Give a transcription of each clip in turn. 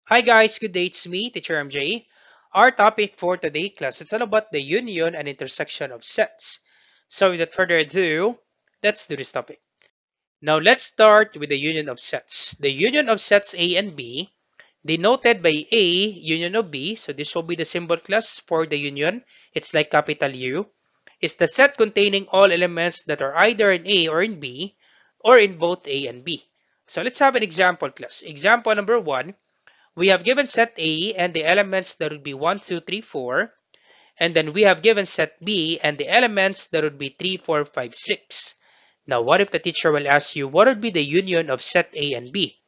Hi guys, good day. It's me, Teacher MJ. Our topic for today class, it's all about the union and intersection of sets. So without further ado, let's do this topic. Now let's start with the union of sets. The union of sets A and B, denoted by A, union of B, so this will be the symbol class for the union. It's like capital U, is the set containing all elements that are either in A or in B, or in both A and B. So let's have an example class. Example number 1. We have given set A and the elements that would be 1, 2, 3, 4. And then we have given set B and the elements that would be 3, 4, 5, 6. Now, what if the teacher will ask you, what would be the union of set A and B?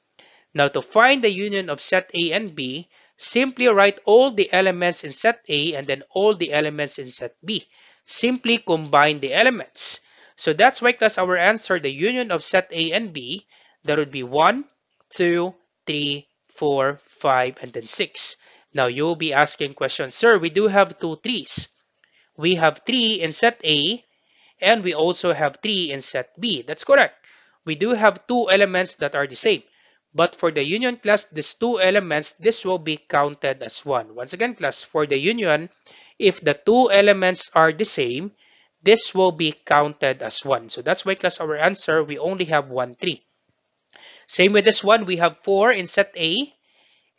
Now, to find the union of set A and B, simply write all the elements in set A and then all the elements in set B. Simply combine the elements. So that's why, class, our answer, the union of set A and B, that would be 1, 2, 3, 4, 5, and then 6. Now, you'll be asking questions, sir, we do have two threes. We have 3 in set A, and we also have 3 in set B. That's correct. We do have two elements that are the same. But for the union class, these two elements, this will be counted as one. Once again, class, for the union, if the two elements are the same, this will be counted as one. So that's why, class, our answer, we only have 1, 3. Same with this one, we have 4 in set A,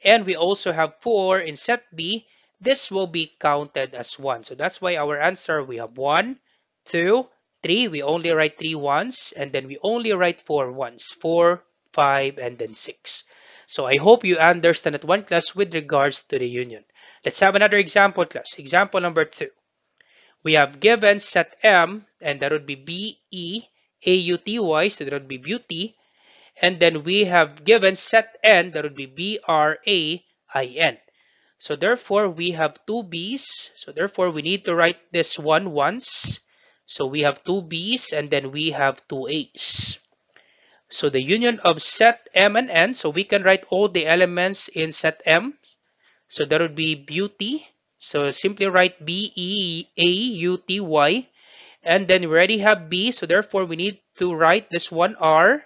and we also have 4 in set B. This will be counted as 1. So that's why our answer, we have 1, 2, 3. We only write 3 ones, and then we only write 4 ones. 4, 5, and then 6. So I hope you understand that one, class, with regards to the union. Let's have another example, class. Example number 2. We have given set M, and that would be B-E-A-U-T-Y, so that would be beauty. And then we have given set N, that would be B-R-A-I-N. So therefore, we have two B's. So therefore, we need to write this one once. So we have two B's and then we have two A's. So the union of set M and N, so we can write all the elements in set M. So that would be beauty. So simply write B-E-A-U-T-Y. And then we already have B. So therefore, we need to write this one R.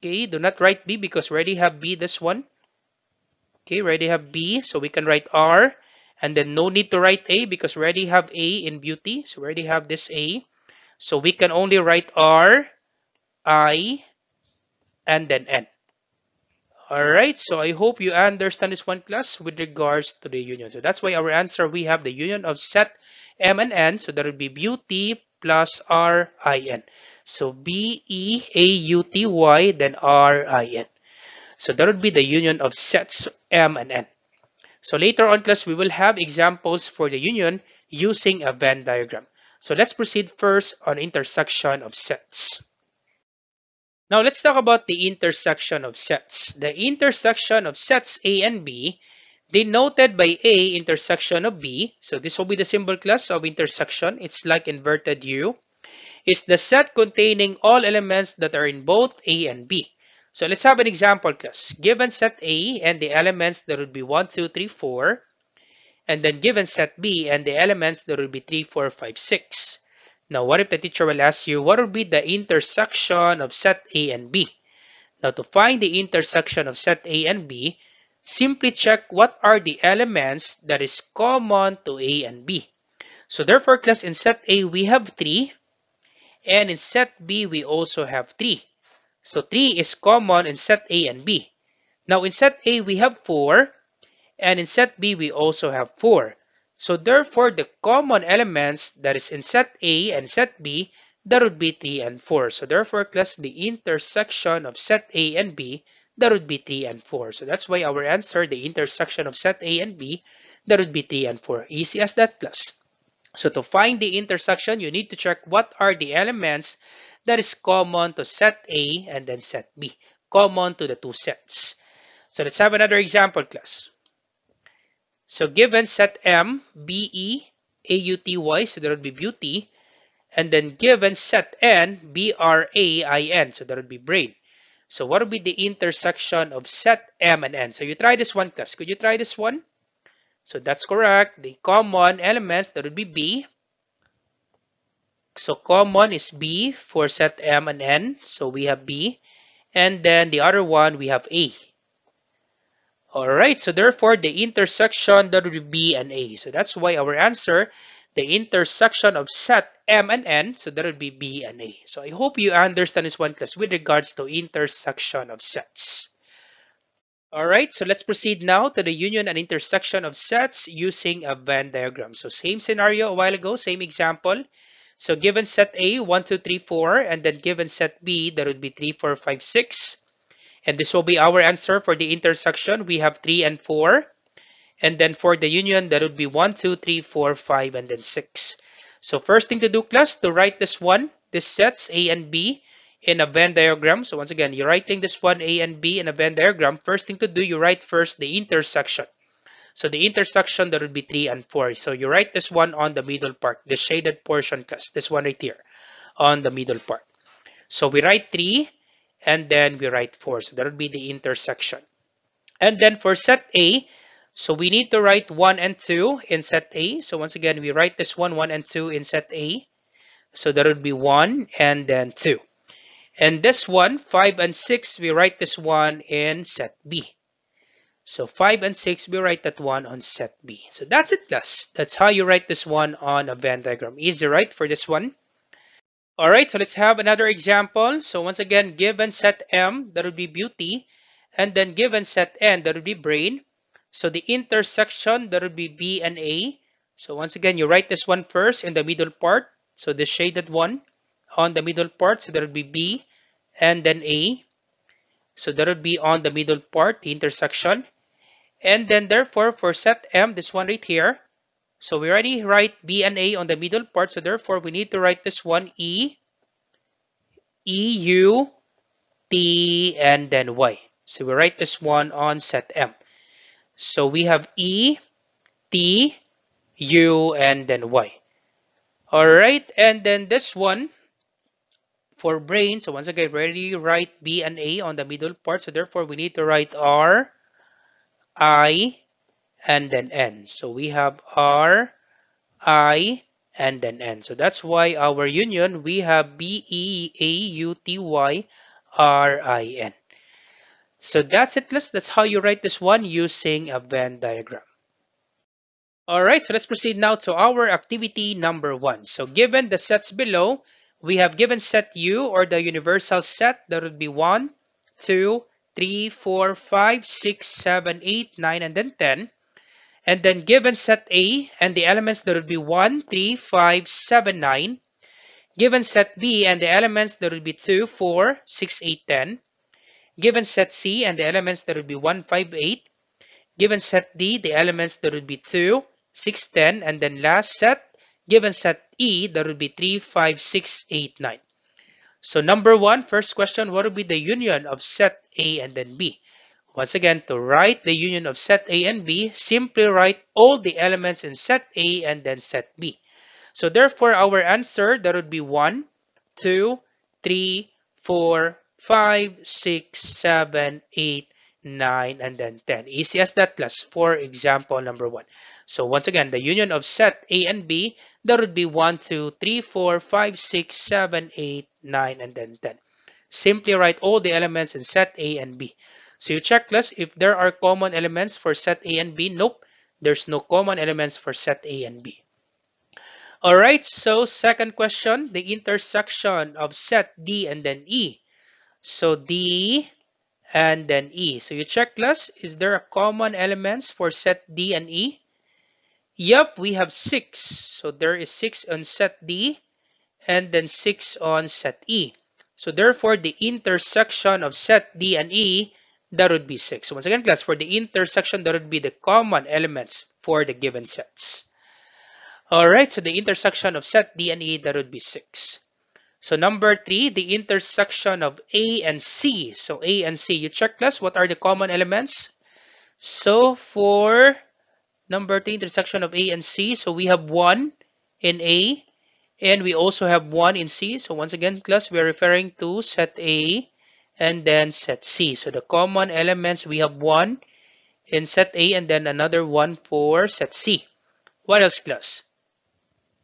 Okay, do not write B because we already have B, this one. Okay, we already have B, so we can write R. And then no need to write A because we already have A in beauty. So we already have this A. So we can only write R, I, and then N. Alright, so I hope you understand this one, class, with regards to the union. So that's why our answer, we have the union of set M and N. So that would be beauty plus R, I, N. So B-E-A-U-T-Y, then R, I, N. So that would be the union of sets M and N. So later on, class, we will have examples for the union using a Venn diagram. So let's proceed first on intersection of sets. Now let's talk about the intersection of sets. The intersection of sets A and B, denoted by A intersection of B, so this will be the symbol, class, of intersection. It's like inverted U, is the set containing all elements that are in both A and B. So let's have an example, class. Given set A and the elements, that would be 1, 2, 3, 4. And then given set B and the elements, that would be 3, 4, 5, 6. Now, what if the teacher will ask you, what would be the intersection of set A and B? Now, to find the intersection of set A and B, simply check what are the elements that is common to A and B. So therefore, class, in set A, we have 3. And in set B, we also have 3. So 3 is common in set A and B. Now in set A, we have 4. And in set B, we also have 4. So therefore, the common elements that is in set A and set B, that would be 3 and 4. So therefore, class, the intersection of set A and B, that would be 3 and 4. So that's why our answer, the intersection of set A and B, that would be 3 and 4. Easy as that, class. So to find the intersection, you need to check what are the elements that is common to set A and then set B. Common to the two sets. So let's have another example, class. So given set M, B-E-A-U-T-Y, so that would be beauty. And then given set N, B-R-A-I-N, so that would be brain. So what would be the intersection of set M and N? So you try this one, class. Could you try this one? So that's correct. The common elements, that would be B. So common is B for set M and N. So we have B. And then the other one, we have A. All right, so therefore the intersection that would be B and A. So that's why our answer, the intersection of set M and N, so that would be B and A. So I hope you understand this one class with regards to intersection of sets. All right, so let's proceed now to the union and intersection of sets using a Venn diagram. So same scenario a while ago, same example. So given set A, 1, 2, 3, 4, and then given set B, that would be 3, 4, 5, 6. And this will be our answer for the intersection. We have 3 and 4. And then for the union, that would be 1, 2, 3, 4, 5, and then 6. So first thing to do, class, to write this one, this sets A and B in a Venn diagram. So once again, you're writing this one A and B in a Venn diagram. First thing to do, you write first the intersection. So the intersection, that would be 3 and 4. So you write this one on the middle part, the shaded portion, class, this one right here on the middle part. So we write 3 and then we write 4. So that would be the intersection. And then for set A, so we need to write 1 and 2 in set A. So once again, we write this one, 1 and 2 in set A. So that would be 1 and then 2. And this one, 5 and 6, we write this one in set B. So 5 and 6, we write that one on set B. So that's it, class. That's how you write this one on a Venn diagram. Easy, right, for this one? All right, so let's have another example. So once again, given set M, that would be beauty. And then given set N, that would be brain. So the intersection, that would be B and A. So once again, you write this one first in the middle part. So the shaded one on the middle part, so that would be B and then A. So that would be on the middle part, the intersection. And then therefore, for set M, this one right here, so we already write B and A on the middle part. So therefore, we need to write this one E, U, T, and then Y. So we write this one on set M. So we have E, T, U, and then Y. All right, and then this one for brain. So once again, we already write B and A on the middle part. So therefore, we need to write R, I, and then N. So we have R, I, and then N. So that's why our union, we have B, E, A, U, T, Y, R, I, N. So that's it, class. That's how you write this one using a Venn diagram. All right, so let's proceed now to our activity number 1. So given the sets below, we have given set U, or the universal set, that would be 1, 2, 3, 4, 5, 6, 7, 8, 9, and then 10. And then given set A and the elements, that would be 1, 3, 5, 7, 9. Given set B and the elements, that would be 2, 4, 6, 8, 10. Given set C and the elements, that would be 1, 5, 8. Given set D, the elements, that would be 2, 6, 10. And then last set, given set E, that would be 3, 5, 6, 8, 9. So number 1, first question, what would be the union of set A and then B? Once again, to write the union of set A and B, simply write all the elements in set A and then set B. So therefore, our answer, that would be 1, 2, 3, 4, 5, 6, 7, 8, 9, and then 10. Easy as that, class, for example number 1. So once again, the union of set A and B, that would be 1, 2, 3, 4, 5, 6, 7, 8, 9, and then 10. Simply write all the elements in set A and B. So you check, class, if there are common elements for set A and B. Nope, there's no common elements for set A and B. All right, so second question, the intersection of set D and then E. So D and then E. So you check, class, is there a common elements for set D and E? Yep, we have 6. So there is 6 on set D and then 6 on set E. So therefore, the intersection of set D and E, that would be 6. So once again, class, for the intersection, that would be the common elements for the given sets. All right, so the intersection of set D and E, that would be 6. So number 3, the intersection of A and C. So A and C, you check, class, what are the common elements? So for number 3, intersection of A and C, so we have 1 in A and we also have 1 in C. So once again, class, we are referring to set A and then set C. So the common elements, we have 1 in set A and then another 1 for set C. What else, class?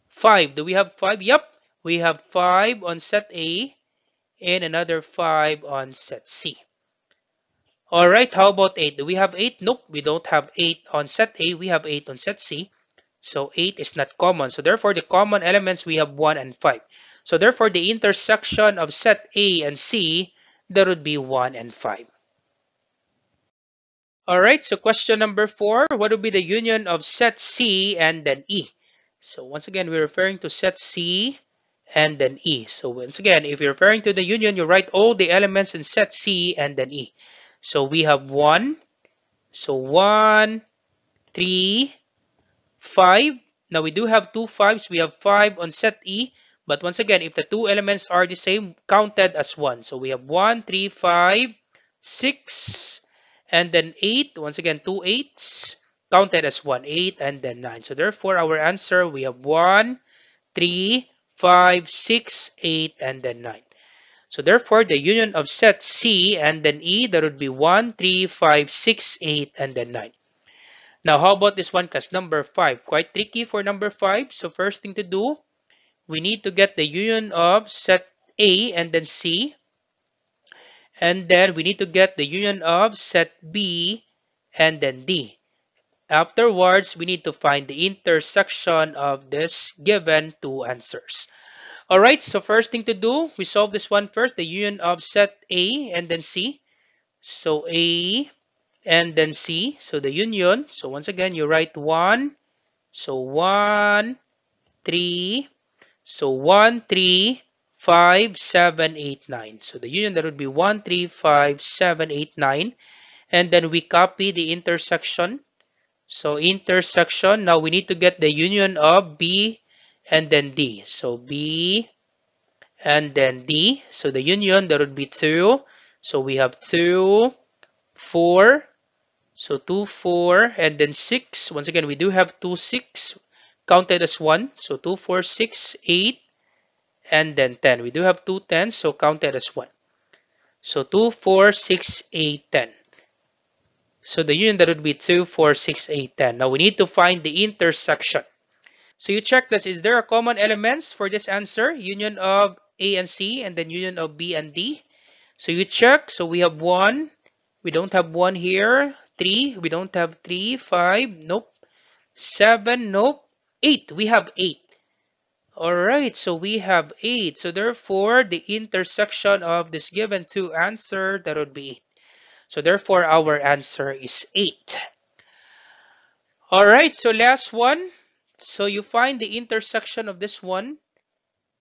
5. Do we have 5? Yep. We have 5 on set A and another 5 on set C. All right, how about 8? Do we have 8? Nope, we don't have 8 on set A. We have 8 on set C. So 8 is not common. So therefore, the common elements, we have 1 and 5. So therefore, the intersection of set A and C, that would be 1 and 5. All right, so question number 4, what would be the union of set C and then E? So once again, we're referring to set C and then E. So once again, if you're referring to the union, you write all the elements in set C and then E. So we have 1. So 1, 3, 5. Now we do have two 5s. We have 5 on set E. But once again, if the two elements are the same, counted as 1. So we have 1, 3, 5, 6, and then 8. Once again, two 8s counted as 1, 8, and then 9. So therefore, our answer, we have 1, 3, 5, 6, 8, and then 9. So therefore, the union of set C and then E, that would be 1, 3, 5, 6, 8, and then 9. Now, how about this one, class? Number 5. Quite tricky for number 5. So first thing to do, we need to get the union of set A and then C. And then we need to get the union of set B and then D. Afterwards, we need to find the intersection of this given two answers. All right, so first thing to do, we solve this one first, the union of set A and then C. So A and then C, so the union. So once again, you write 1. So 1, 3. So 1, 3, 5, 7, 8, 9. So the union, that would be 1, 3, 5, 7, 8, 9. And then we copy the intersection. So intersection, now we need to get the union of B and then D. So B and then D. So the union, that would be 2. So we have 2, 4. So 2, 4, and then 6. Once again, we do have 2, 6 counted as 1. So 2, 4, 6, 8, and then 10. We do have 2 10s, so counted as 1. So 2, 4, 6, 8, 10. So the union, that would be 2, 4, 6, 8, 10. Now we need to find the intersection. So you check this. Is there a common elements for this answer? Union of A and C, and then union of B and D. So you check. So we have 1. We don't have 1 here. 3. We don't have 3. 5. Nope. 7. Nope. 8. We have 8. Alright, so we have 8. So therefore, the intersection of this given two answer, that would be 8. So therefore, our answer is 8. Alright, so last one. So you find the intersection of this one,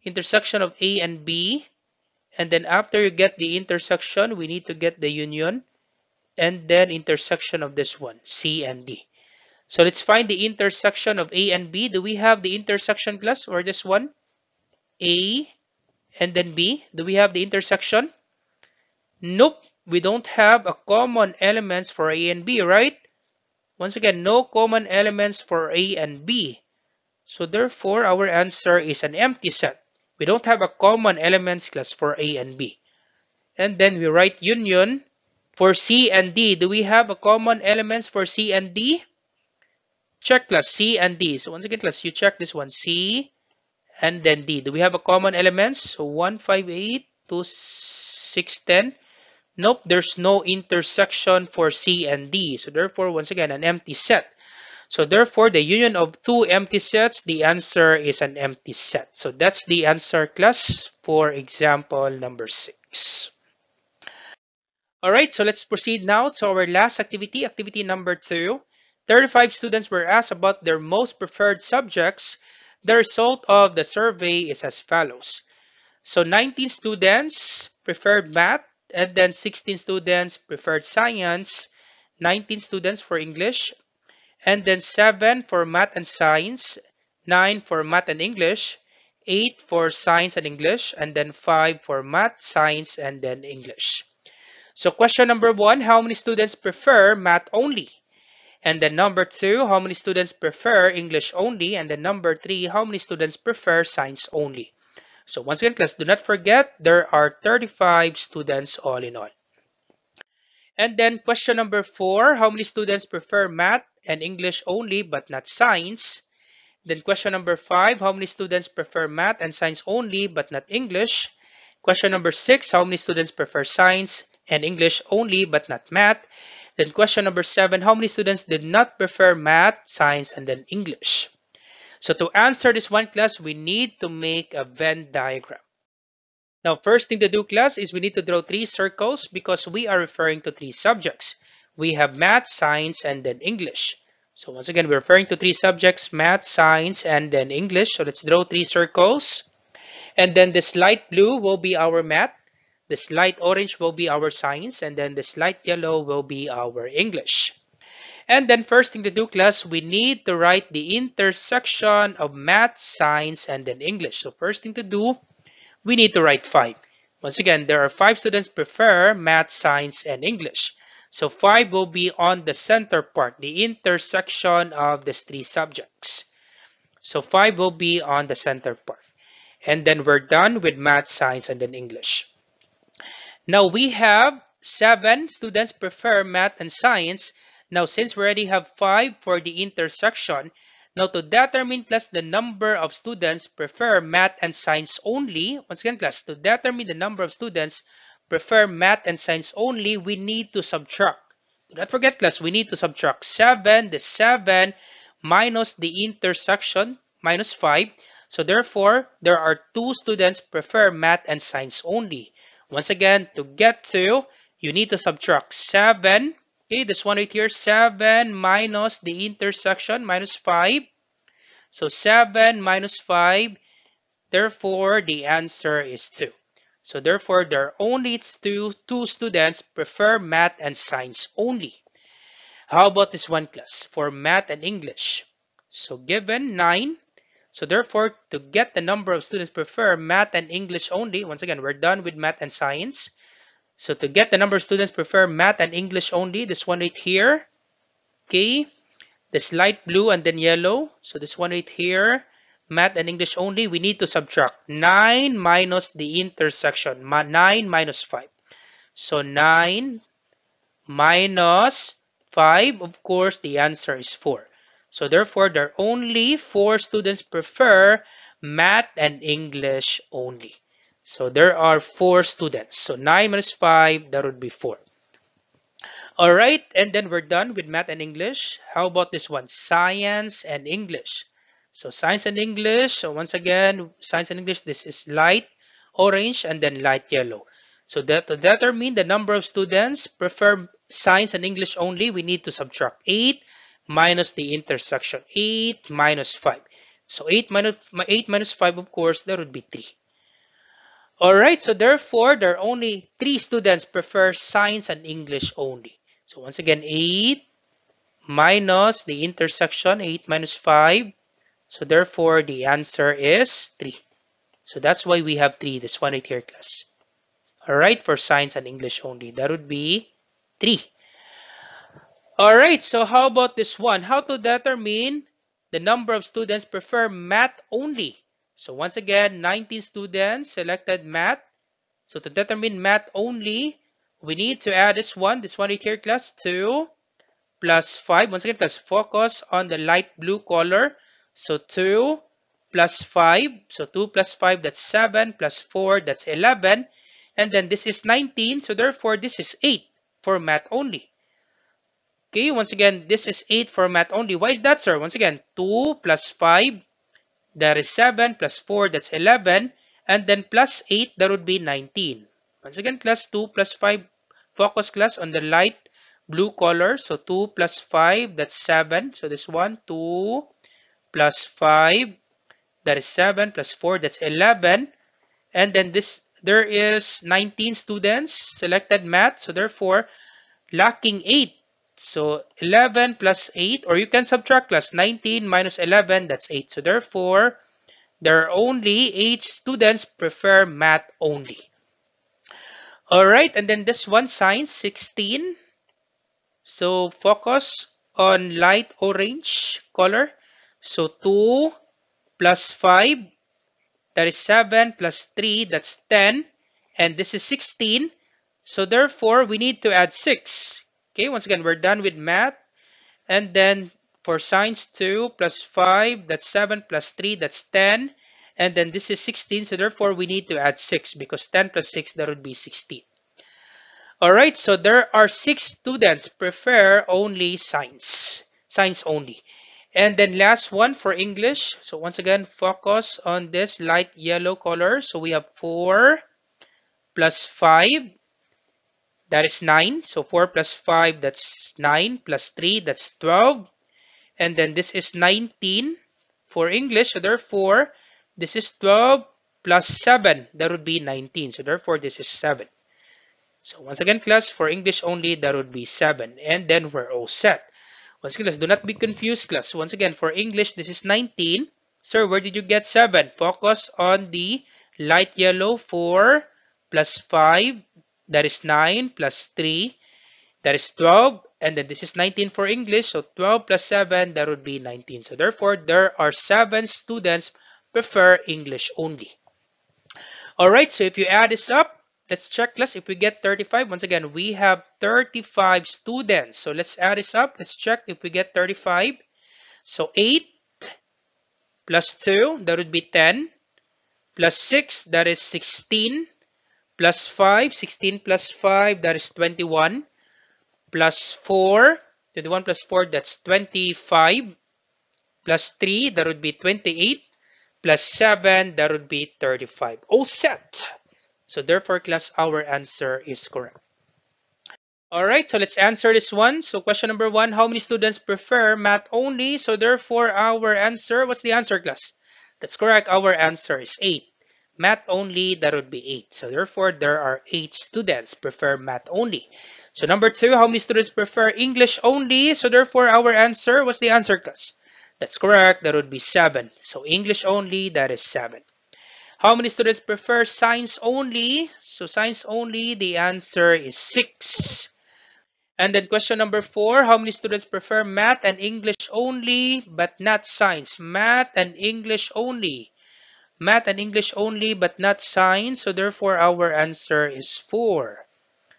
intersection of A and B. And then after you get the intersection, we need to get the union. And then intersection of this one, C and D. So let's find the intersection of A and B. Do we have the intersection, class, or this one? A and then B. Do we have the intersection? Nope. We don't have a common elements for A and B, right? Once again, no common elements for A and B. So therefore, our answer is an empty set. We don't have a common elements, class, for A and B. And then we write union for C and D. Do we have a common elements for C and D? Check, class, C and D. So once again, class, you check this one, C and then D. Do we have a common elements? So 1, 5, 8, 2, 6, 10. Nope, there's no intersection for C and D. So therefore, once again, an empty set. So therefore, the union of two empty sets, the answer is an empty set. So that's the answer, class, for example number 6. Alright, so let's proceed now to our last activity, activity number 2. 35 students were asked about their most preferred subjects. The result of the survey is as follows. So 19 students preferred math, and then 16 students preferred science, 19 students for English, and then 7 for math and science, 9 for math and English, 8 for science and English, and then 5 for math, science, and then English. So question number 1, how many students prefer math only? And then number 2, how many students prefer English only? And then number 3, how many students prefer science only? So once again, class, do not forget, there are 35 students all in all. And then question number 4, how many students prefer math and English only but not science? Then question number 5, how many students prefer math and science only but not English? Question number 6, how many students prefer science and English only but not math. Then question number 7, how many students did not prefer math, science, and then English? So to answer this one, class, we need to make a Venn diagram. Now, first thing to do, class, is we need to draw 3 circles because we are referring to 3 subjects. We have math, science, and then English. So once again, we're referring to 3 subjects, math, science, and then English. So let's draw 3 circles. And then this light blue will be our math. This light orange will be our science. And then this light yellow will be our English. And then first thing to do, class, we need to write the intersection of math, science, and then English. So first thing to do, we need to write 5. Once again, there are 5 students prefer math, science, and English. So 5 will be on the center part, the intersection of these 3 subjects. So 5 will be on the center part. And then we're done with math, science, and then English. Now we have 7 students prefer math and science. Now since we already have 5 for the intersection, now to determine, class, the number of students prefer math and science only, once again, class, to determine the number of students prefer math and science only, we need to subtract. Do not forget, class, we need to subtract 7, the 7 minus the intersection, minus 5. So therefore, there are 2 students prefer math and science only. Once again, to get to, you need to subtract 7. Okay, this one right here, 7 minus the intersection, minus 5. So 7 minus 5, therefore the answer is 2. So therefore, there are only two students prefer math and science only. How about this one, class, for math and English? So given 9, so therefore, to get the number of students prefer math and English only, once again, we're done with math and science. So to get the number of students prefer math and English only, this one right here, okay, this light blue and then yellow. So this one right here, math and English only, we need to subtract 9 minus the intersection, 9 minus 5. So 9 minus 5, of course, the answer is 4. So therefore, there are only 4 students prefer math and English only. So there are 4 students. So 9 minus 5, that would be 4. All right, and then we're done with math and English. How about this one? Science and English. So science and English. So once again, science and English, this is light orange and then light yellow. So that to determine the number of students prefer science and English only, we need to subtract 8 minus the intersection. 8 minus 5. So 8 minus 5, of course, that would be 3. All right, so therefore, there are only 3 students prefer science and English only. So once again, 8 minus the intersection, 8 minus 5. So therefore, the answer is 3. So that's why we have 3, this one right here, class. All right, for science and English only, that would be 3. All right, so how about this one? How to determine the number of students prefer math only? So once again, 19 students selected math. So to determine math only, we need to add this one right here, class, 2 plus 5. Once again, class, focus on the light blue color. So 2 plus 5. So 2 plus 5, that's 7, plus 4, that's 11. And then this is 19. So therefore, this is 8 for math only. Okay, once again, this is 8 for math only. Why is that, sir? Once again, 2 plus 5, that is 7, plus 4, that's 11. And then plus 8, that would be 19. Once again, class, 2 plus 5, focus, class, on the light blue color. So 2 plus 5, that's 7. So this one, 2 plus 5, that is 7, plus 4, that's 11. And then this, there is 19 students selected math. So therefore, lacking 8. So 11 plus 8, or you can subtract, class, 19 minus 11, that's 8. So therefore, there are only 8 students prefer math only. All right, and then this one, science, 16. So focus on light orange color. So 2 plus 5, that is 7, plus 3, that's 10. And this is 16. So therefore, we need to add 6. Okay, once again, we're done with math. And then for science, 2 plus 5, that's 7, plus 3, that's 10. And then this is 16. So therefore, we need to add 6 because 10 plus 6, that would be 16. All right, so there are 6 students prefer only science, science only. And then last one for English. So once again, focus on this light yellow color. So we have 4 plus 5, that is 9. So 4 plus 5, that's 9, plus 3, that's 12. And then this is 19 for English. So therefore, this is 12 plus 7, that would be 19. So therefore, this is 7. So once again, class, for English only, that would be 7. And then we're all set. Once again, class, do not be confused, class. Once again, for English, this is 19. Sir, where did you get 7? Focus on the light yellow. 4 plus 5, that is 9, plus 3, that is 12. And then this is 19 for English. So 12 plus 7, that would be 19. So therefore, there are 7 students prefer English only. All right, so if you add this up, let's check, class. If we get 35, once again, we have 35 students. So let's add this up. Let's check if we get 35. So 8 plus 2, that would be 10. Plus 6, that is 16. Plus 5, 16 plus 5, that is 21. Plus 4, 21 plus 4, that's 25. Plus 3, that would be 28. Plus 7, that would be 35. All set. So therefore, class, our answer is correct. All right, so let's answer this one. So question number 1, how many students prefer math only? So therefore, our answer, what's the answer, class? That's correct. Our answer is 8. Math only, that would be 8. So therefore, there are 8 students prefer math only. So number 2, how many students prefer English only? So therefore, our answer, what's the answer, class? That's correct. That would be 7. So English only, that is 7. How many students prefer science only? So science only, the answer is 6. And then question number 4, how many students prefer math and English only but not science? Math and English only. Math and English only but not science. So therefore, our answer is 4.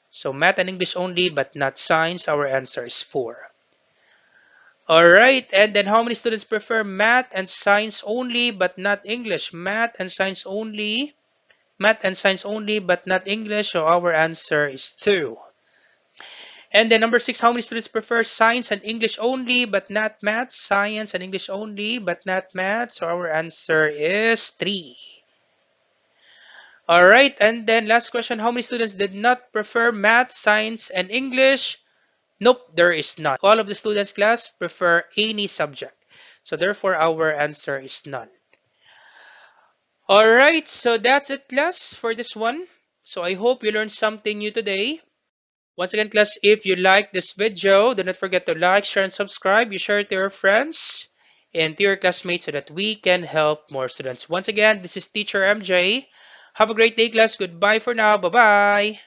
So math and English only but not science. Our answer is 4. All right, and then how many students prefer math and science only but not English? Math and science only. Math and science only but not English. So our answer is 2. And then number 6, how many students prefer science and English only but not math? Science and English only but not math. So our answer is 3. All right, and then last question, how many students did not prefer math, science, and English? Nope, there is none. All of the students, class, prefer any subject. So therefore, our answer is none. All right, so that's it, class, for this one. So I hope you learned something new today. Once again, class, if you like this video, do not forget to like, share, and subscribe. You share it to your friends and to your classmates so that we can help more students. Once again, this is Teacher MJ. Have a great day, class. Goodbye for now. Bye-bye.